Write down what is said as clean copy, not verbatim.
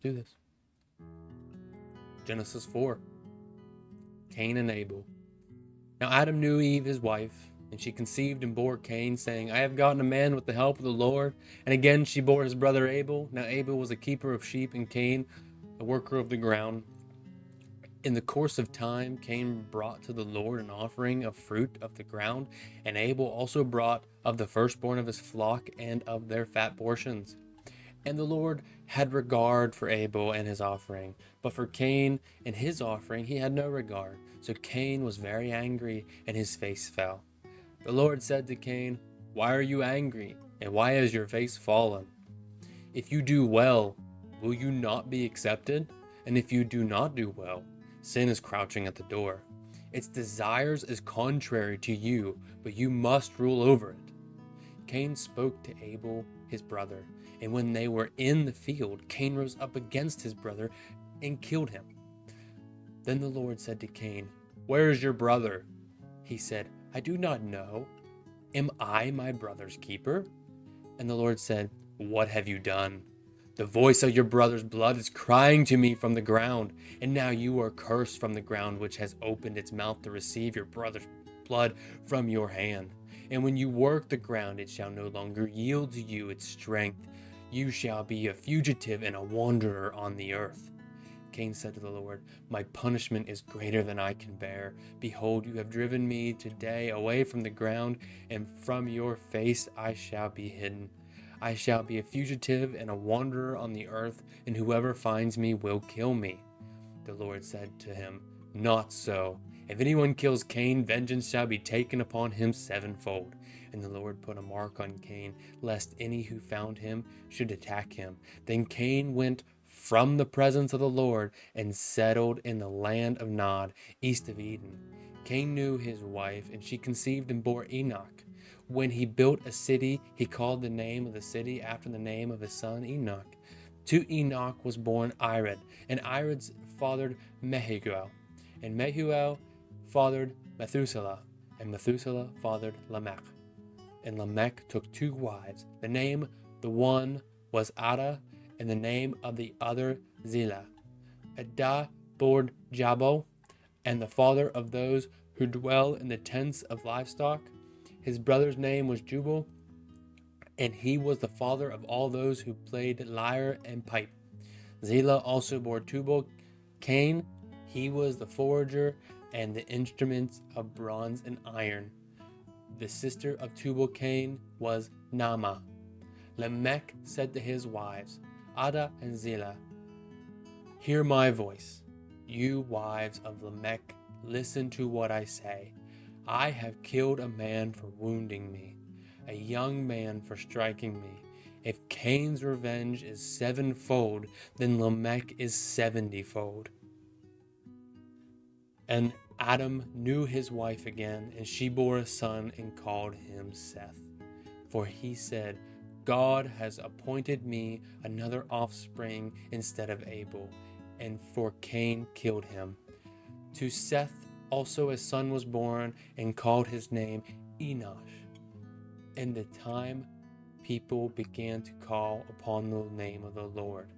do this. Genesis 4. Cain and Abel. Now Adam knew Eve his wife, and she conceived and bore Cain, saying, I have gotten a man with the help of the Lord. And again she bore his brother Abel. Now Abel was a keeper of sheep, and Cain a worker of the ground. In the course of time, Cain brought to the Lord an offering of fruit of the ground, and Abel also brought of the firstborn of his flock and of their fat portions. And the Lord had regard for Abel and his offering, but for Cain and his offering he had no regard. So Cain was very angry, and his face fell. The Lord said to Cain, Why are you angry, and why has your face fallen? If you do well, will you not be accepted? And if you do not do well, sin is crouching at the door. Its desires is contrary to you, but you must rule over it. Cain spoke to Abel, his brother, and when they were in the field, Cain rose up against his brother and killed him. Then the Lord said to Cain, Where is your brother? He said, I do not know. Am I my brother's keeper? And the Lord said, What have you done? The voice of your brother's blood is crying to me from the ground, and now you are cursed from the ground, which has opened its mouth to receive your brother's blood from your hand. And when you work the ground, it shall no longer yield to you its strength. You shall be a fugitive and a wanderer on the earth. Cain said to the Lord, My punishment is greater than I can bear. Behold, you have driven me today away from the ground, and from your face I shall be hidden. I shall be a fugitive and a wanderer on the earth, and whoever finds me will kill me. The Lord said to him, Not so. If anyone kills Cain, vengeance shall be taken upon him sevenfold. And the Lord put a mark on Cain, lest any who found him should attack him. Then Cain went from the presence of the Lord and settled in the land of Nod, east of Eden. Cain knew his wife, and she conceived and bore Enoch. When he built a city, he called the name of the city after the name of his son Enoch. To Enoch was born Irad, and Irad fathered Mehuel, and Mehuel fathered Methuselah, and Methuselah fathered Lamech. And Lamech took two wives. The name the one was Ada, and the name of the other Zillah. Ada bore Jabal, and the father of those who dwell in the tents of livestock. His brother's name was Jubal, and he was the father of all those who played lyre and pipe. Zillah also bore Tubal Cain. He was the forager and the instruments of bronze and iron. The sister of Tubal Cain was Naamah. Lamech said to his wives, Ada and Zillah, Hear my voice. You wives of Lamech, listen to what I say. I have killed a man for wounding me, a young man for striking me. If Cain's revenge is sevenfold, then Lamech is 70-fold. And Adam knew his wife again, and she bore a son and called him Seth. For he said, God has appointed me another offspring instead of Abel, and for Cain killed him. To Seth also a son was born, and called his name Enosh. In the time people began to call upon the name of the Lord.